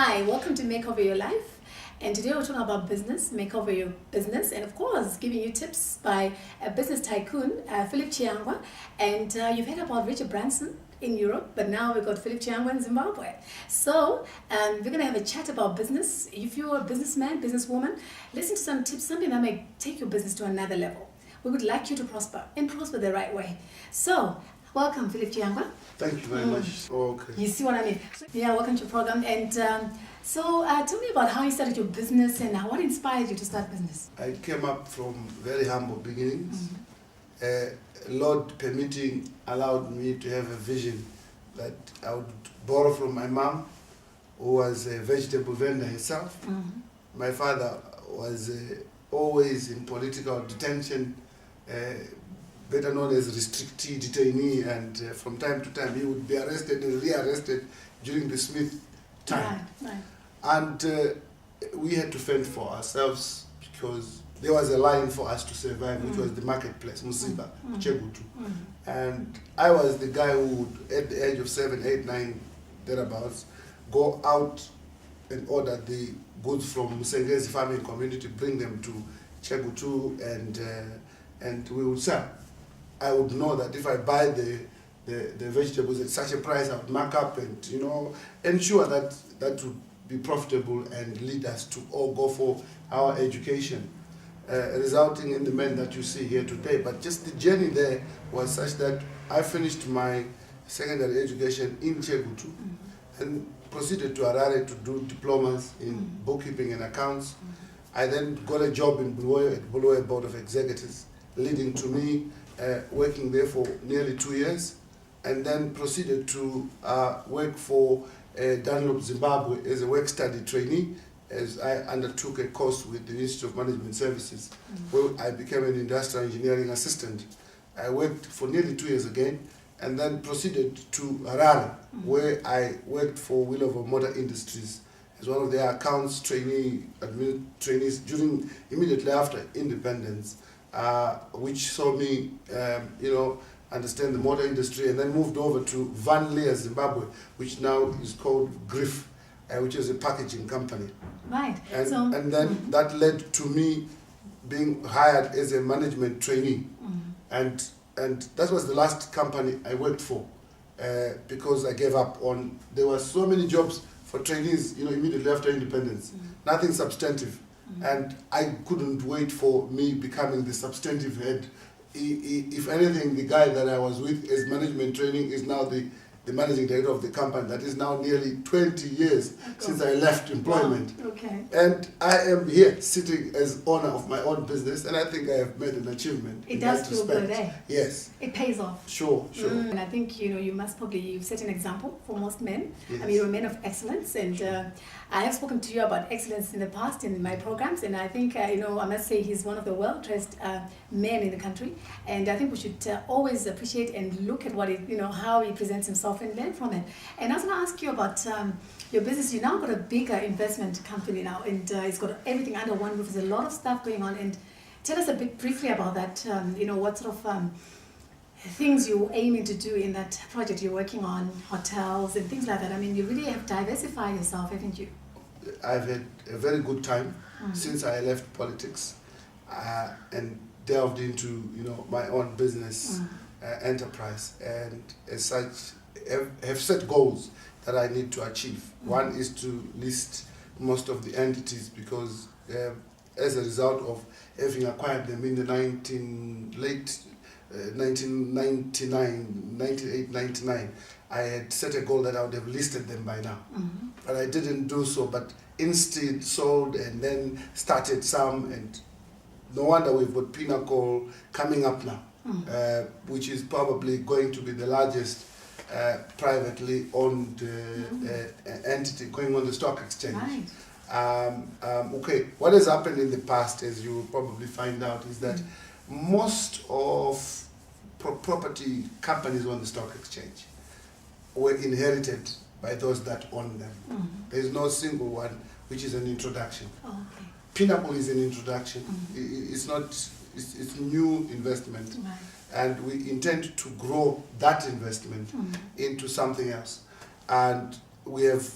Hi, welcome to Makeover Your Life. And today we're talking about business, makeover your business, and of course, giving you tips by a business tycoon, Phillip Chiyangwa. And you've heard about Richard Branson in Europe, but now we've got Phillip Chiyangwa in Zimbabwe. So we're going to have a chat about business. If you're a businessman, businesswoman, listen to some tips, something that may take your business to another level. We would like you to prosper and prosper the right way. So, welcome, Phillip Chiyangwa. Thank you very much. Okay. You see what I mean? Yeah, welcome to the program. And so tell me about how you started your business and what inspired you to start business. I came up from very humble beginnings. Lord permitting allowed me to have a vision that I would borrow from my mom, who was a vegetable vendor herself. My father was always in political detention, better known as restrictee detainee, and from time to time he would be arrested and rearrested during the Smith time. Right. And we had to fend for ourselves because there was a line for us to survive, which was the marketplace, Musiba, Chegutu. And I was the guy who would, at the age of 7, 8, 9, thereabouts, go out and order the goods from Musengezi farming community, bring them to Chegutu, and we would sell. I would know that if I buy the vegetables at such a price, I would mark up and ensure that that would be profitable and lead us to all go for our education, resulting in the men that you see here today. But just the journey there was such that I finished my secondary education in Chegutu and proceeded to Harare to do diplomas in bookkeeping and accounts. I then got a job in Bulawayo at Bulawayo Board of Executives, leading to me working there for nearly 2 years, and then proceeded to work for Dunlop Zimbabwe as a work-study trainee, as I undertook a course with the Institute of Management Services, where I became an industrial engineering assistant. I worked for nearly 2 years again, and then proceeded to Harare, where I worked for Willover Motor Industries as one of their accounts trainees immediately after independence, which saw me, understand the motor industry, and then moved over to Van Leer, Zimbabwe, which now is called Griff, which is a packaging company. Right. And then that led to me being hired as a management trainee. And that was the last company I worked for, because I gave up on, there were so many jobs for trainees, immediately after independence, nothing substantive. And I couldn't wait for me becoming the substantive head. If anything, the guy that I was with as management training is now the managing director of the company. That is now nearly 20 years since I left employment. Wow. Okay. And I am here sitting as owner of my own business, and I think I have made an achievement. It does feel good, eh? Yes. It pays off. Sure. And I think, you must probably, you've set an example for most men. Yes. I mean, you're a man of excellence, and I have spoken to you about excellence in the past in my programs, and I think, I must say he's one of the well-dressed men in the country, and I think we should always appreciate and look at what how he presents himself and learn from it. And I was going to ask you about your business. You now got a bigger investment company now, and it's got everything under one roof. There's a lot of stuff going on, and tell us a bit briefly about that. What sort of things you're aiming to do in that project you're working on, hotels and things like that. I mean, you really have diversified yourself, haven't you? I've had a very good time since I left politics and delved into my own business enterprise, and as such have set goals that I need to achieve. One is to list most of the entities, because as a result of having acquired them in the 1998, 99, I had set a goal that I would have listed them by now. But I didn't do so, but instead sold and then started some, and no wonder we've got Pinnacle coming up now, which is probably going to be the largest privately owned entity going on the stock exchange. Right. Okay, what has happened in the past, as you will probably find out, is that most of property companies on the stock exchange were inherited by those that own them. There is no single one which is an introduction. Oh, okay. Pinnacle is an introduction. It's not. It's new investment. Right. And we intend to grow that investment into something else. And we have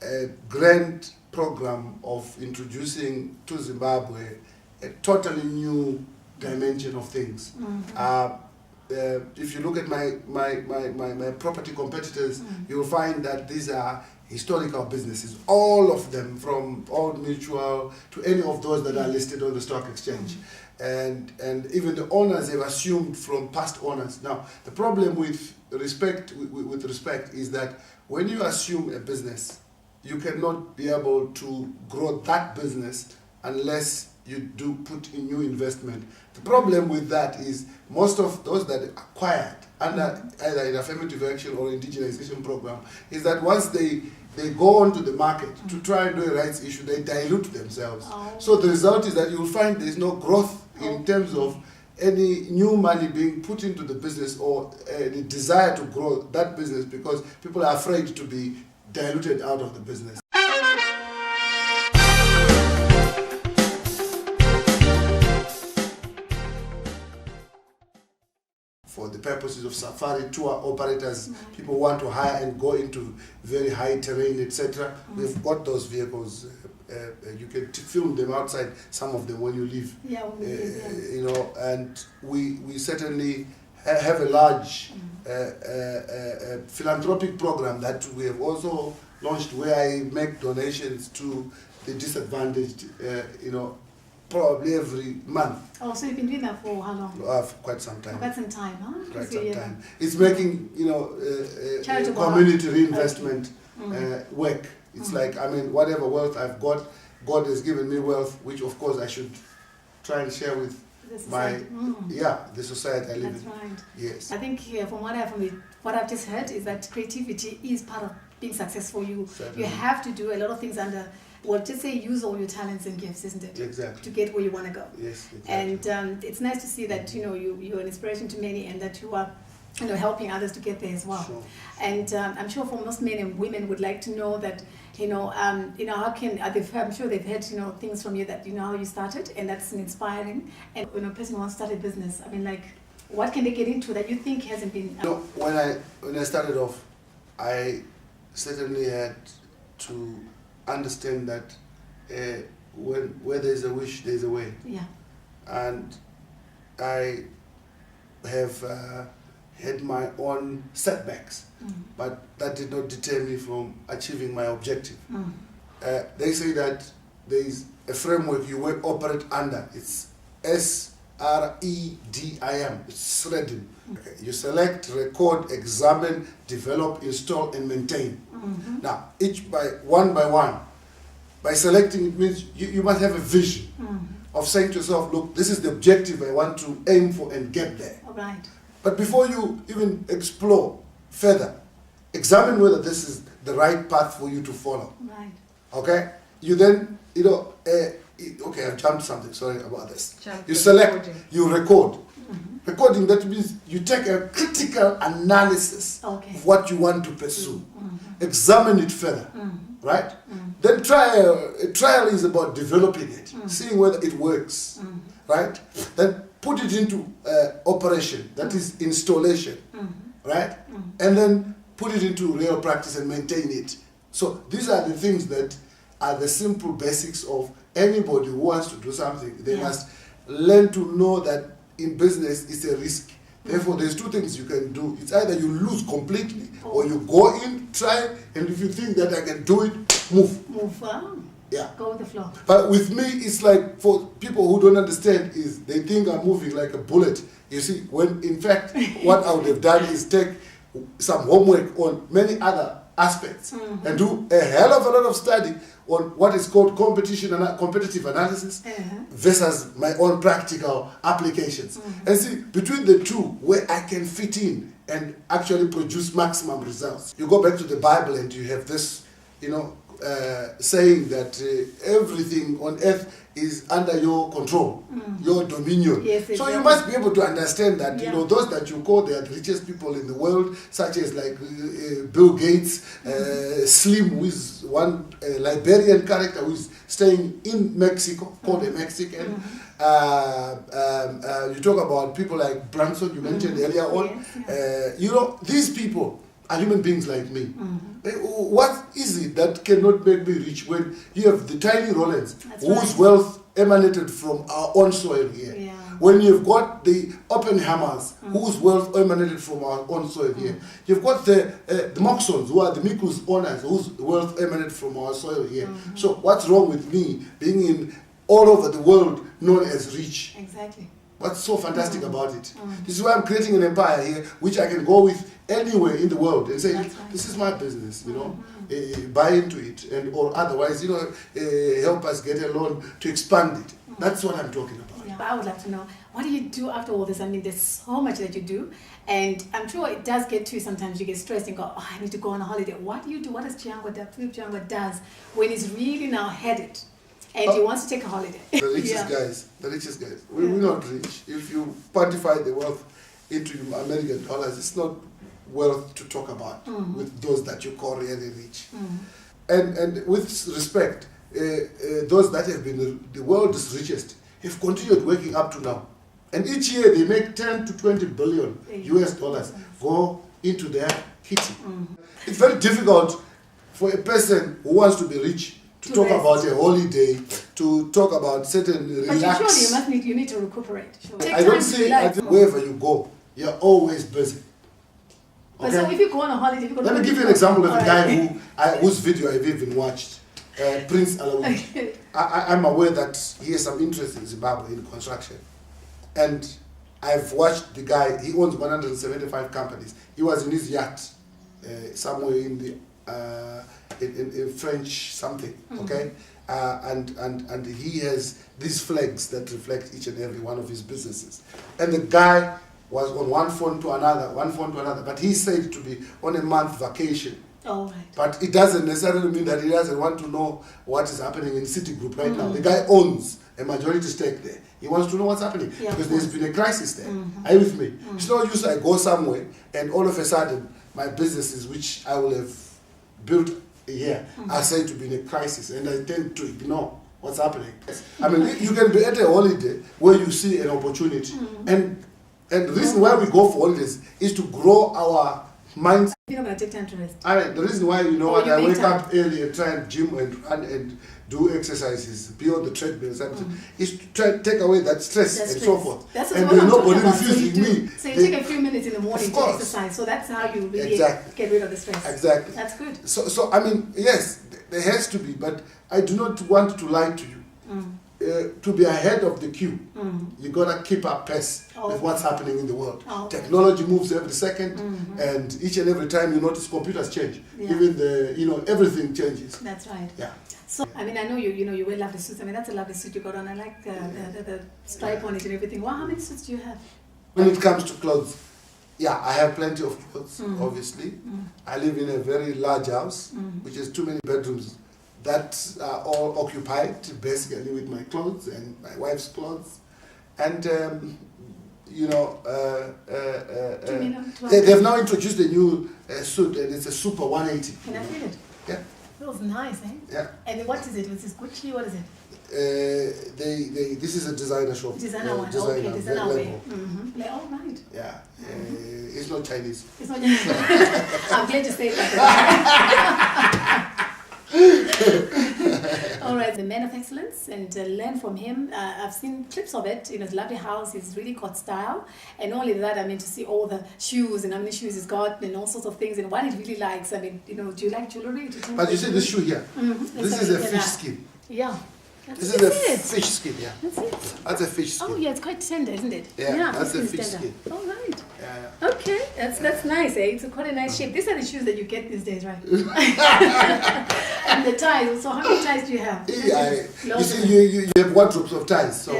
a grand program of introducing to Zimbabwe a totally new dimension of things. If you look at my property competitors, you'll find that these are historical businesses, all of them, from Old Mutual to any of those that are listed on the stock exchange. And even the owners have assumed from past owners. Now, the problem with respect is that when you assume a business, you cannot be able to grow that business unless you do put in new investment. The problem with that is most of those that acquired under either an affirmative action or indigenization program is that once they go onto the market to try and do a rights issue, they dilute themselves. So the result is that you'll find there's no growth in terms of any new money being put into the business or the desire to grow that business, because people are afraid to be diluted out of the business. For the purposes of safari tour operators, people want to hire and go into very high terrain, etc. We've got those vehicles. You can film them outside, some of them when you leave. You know, and we certainly have a large philanthropic program that we have also launched, where I make donations to the disadvantaged, you know, probably every month. Oh, so you've been doing that for how long? For quite some time. For quite some time, huh? Quite some time. It's making, you know, community reinvestment work. It's like, I mean, whatever wealth I've got, God has given me wealth, which of course I should try and share with the society I live in. That's right. Yes. I think from what I've just heard is that creativity is part of being successful. You have to do a lot of things under, well, just say use all your talents and gifts, isn't it? Exactly. To get where you want to go. Yes, exactly. And it's nice to see that, you know, you're an inspiration to many, and that you are, you know, helping others to get there as well. Sure. And I'm sure for most men and women would like to know that, you know, how can I'm sure they've heard, you know, things from you that, you know, how you started, and that's inspiring. And when a person wants to start a business, I mean, like, what can they get into that you think hasn't been? No, when I started off, I certainly had to understand that where there's a wish, there's a way. Yeah. And I have had my own setbacks, but that did not deter me from achieving my objective. They say that there is a framework you will operate under. It's SREDIM. It's SREDIM. Okay. You select, record, examine, develop, install, and maintain. Now, each by one, by selecting, it means you must have a vision of saying to yourself, look, this is the objective I want to aim for and get there. All right. But before you even explore further, examine whether this is the path for you to follow. Right. Okay? You then, you know, okay, I've jumped something, sorry about this. You select, you record. Recording, that means you take a critical analysis of what you want to pursue. Examine it further, right? Then trial is about developing it, seeing whether it works, right? Then put it into operation, that is installation, right? And then put it into real practice and maintain it. So these are the things that are the simple basics of anybody who wants to do something. They must learn to know that in business it's a risk. Therefore, there's two things you can do. It's either you lose completely or you go in, try, and if you think that I can do it, move. Move on. Yeah. Go with the flow. But with me, it's like, for people who don't understand, is they think I'm moving like a bullet. You see, when in fact, what I would have done is take some homework on many other aspects and do a hell of a lot of study on what is called competitive analysis versus my own practical applications. And see, between the two, where I can fit in and actually produce maximum results. You go back to the Bible and you have this, you know, saying that everything on earth is under your control, your dominion. Yes, exactly. So you must be able to understand that, you know, those that you call the richest people in the world, such as like Bill Gates, Slim, who is one Liberian character who is staying in Mexico, called a Mexican. You talk about people like Branson, you mentioned earlier on. You know, these people are human beings like me. What is it that cannot make me rich when you have the tiny Rollins, That's whose right. wealth emanated from our own soil here? Yeah. When you've got the Oppenheimers, whose wealth emanated from our own soil here. You've got the Moxons, who are the Mikus owners, whose wealth emanated from our soil here. So what's wrong with me being in all over the world known as rich? Exactly. What's so fantastic about it? This is why I'm creating an empire here, which I can go with anywhere in the world and say, That's right. this is my business, you know, buy into it, and or otherwise, you know, help us get a loan to expand it. That's what I'm talking about. Yeah. I would like to know, what do you do after all this? I mean, there's so much that you do, and I'm sure it does get to you sometimes. You get stressed and go, oh, I need to go on a holiday. What do you do? What does Phillip Chiyangwa does when he's really now headed and he wants to take a holiday? The richest guys. We're not rich. If you quantify the wealth into American dollars, it's not wealth to talk about with those that you call really rich. And with respect, those that have been the world's richest have continued working up to now. And each year they make 10 to 20 billion US dollars go into their kitty. It's very difficult for a person who wants to be rich to talk about a holiday, to talk about certain relax. But surely you need to recuperate. Sure. I don't say wherever you go, you're always busy. But so if you go on a holiday, let me give you an example of a guy whose video I've even watched, Prince Alawi. I'm aware that he has some interest in Zimbabwe in construction, and I've watched the guy. He owns 175 companies. He was in his yacht somewhere in the in French something, okay, and he has these flags that reflect each and every one of his businesses, and the guy was on one phone to another, but he said to be on a month vacation. Oh, right. But it doesn't necessarily mean that he doesn't want to know what is happening in Citigroup right now. The guy owns a majority stake there. He wants to know what's happening because there's been a crisis there. Are you with me? It's not just I go somewhere and all of a sudden my businesses, which I will have built here, are said to be in a crisis, and I tend to ignore what's happening. I mean, you can be at a holiday where you see an opportunity, and the reason why we go for holidays is to grow our minds. You're not going to take time to rest. I mean, the reason why, I wake up early and try and gym and run and do exercises beyond the treadmill is to try and take away that stress and so forth. That's and what I'm nobody talking about. refusing me. So you take a few minutes in the morning to exercise. So that's how you really get rid of the stress. Exactly. That's good. So I mean, yes, there has to be, but I do not want to lie to you. To be ahead of the queue, you gotta keep up pace with what's happening in the world. Technology moves every second, and each and every time you notice computers change. Even everything changes. That's right. Yeah. So I mean, I know you wear lovely suits. I mean, that's a lovely suit you got on. I like the stripe on it and everything. Wow, how many suits do you have? When it comes to clothes, I have plenty of clothes. Obviously, I live in a very large house, which has too many bedrooms. That are all occupied basically with my clothes and my wife's clothes, and they've now introduced a new suit, and it's a Super 180. Can I feel it? Yeah. It feels nice, eh? Yeah. And what is it? Is this Gucci? What is it? This is a designer shop. Designer one. Designer, okay, designer way. level. Oh, right. Yeah. It's not Chinese. It's not. I'm glad you said that. All right, the man of excellence, and learn from him. I've seen clips of it. His lovely house. He's really got style, and not only that, I mean, to see all the shoes and how many shoes he's got, and all sorts of things, and what he really likes. I mean, do you like jewelry? But you see this shoe here. This is a fish skin. Yeah. This is a fish skin. Yeah. That's it. That's a fish skin. Oh yeah, it's quite tender, isn't it? Yeah, that's a fish skin. All right. Yeah. Okay, that's nice, eh? It's quite a nice shape. These are the shoes that you get these days, right? And the ties. So how many ties do you have? You see, you have wardrobes of ties, so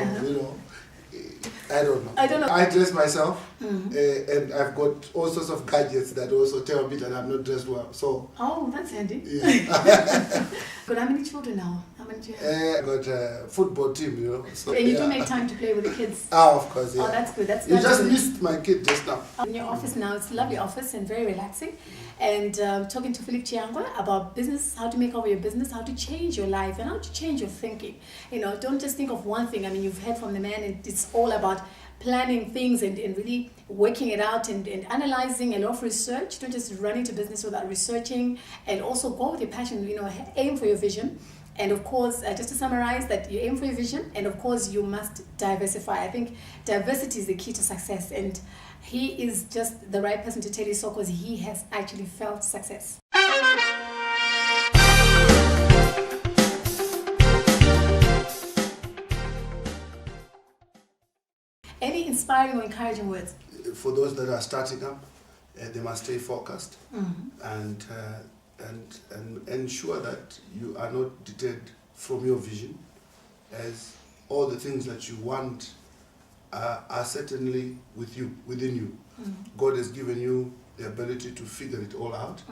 I don't know. I dress myself, and I've got all sorts of gadgets that also tell me that I'm not dressed well. So. Oh, that's handy. Yeah. But how many children now? How many do you have? I've got a football team, So, and you do make time to play with the kids? Oh, of course, yeah. Oh, that's good. You just missed my kid just now. In your office now, it's a lovely office and very relaxing. And talking to Phillip Chiyangwa about business, how to make over your business, how to change your life, and how to change your thinking. Don't just think of one thing. I mean, you've heard from the man, and it's all about planning things and really working it out and analyzing a lot of research. Don't just run into business without researching, and also go with your passion, aim for your vision. And of course, just to summarize, that you aim for your vision, and of course you must diversify. I think diversity is the key to success, and he is just the right person to tell you so, because he has actually felt success. Any inspiring or encouraging words? For those that are starting up, they must stay focused and ensure that you are not deterred from your vision, as all the things that you want are certainly within you. God has given you the ability to figure it all out,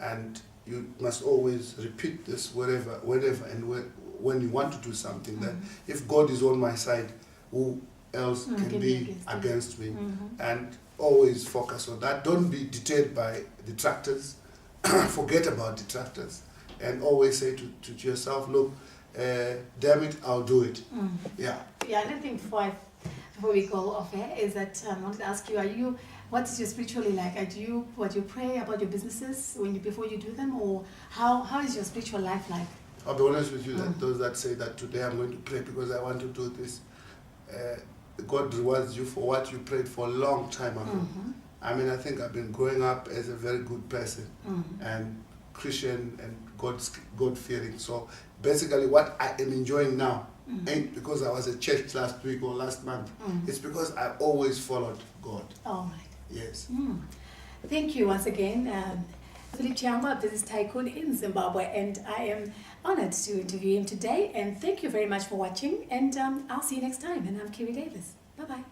and you must always repeat this wherever and when you want to do something, that if God is on my side, who else can be against me? And always focus on that. Don't be deterred by detractors. Forget about detractors, and always say to yourself, look, damn it, I'll do it. Yeah. Another thing before we go off air is that I wanted to ask you, what is your spiritually like? Do you pray about your businesses before you do them, or how is your spiritual life like? I'll be honest with you, that those that say that today I'm going to pray because I want to do this, God rewards you for what you prayed for a long time ago. I mean, I think I've been growing up as a very good person and Christian and God-fearing. So basically what I am enjoying now ain't because I was at church last week or last month. It's because I always followed God. All right. Yes. Thank you once again. Phillip Chiyangwa, business tycoon in Zimbabwe, and I am honored to interview him today. And thank you very much for watching, and I'll see you next time. And I'm Kiri Davis. Bye-bye.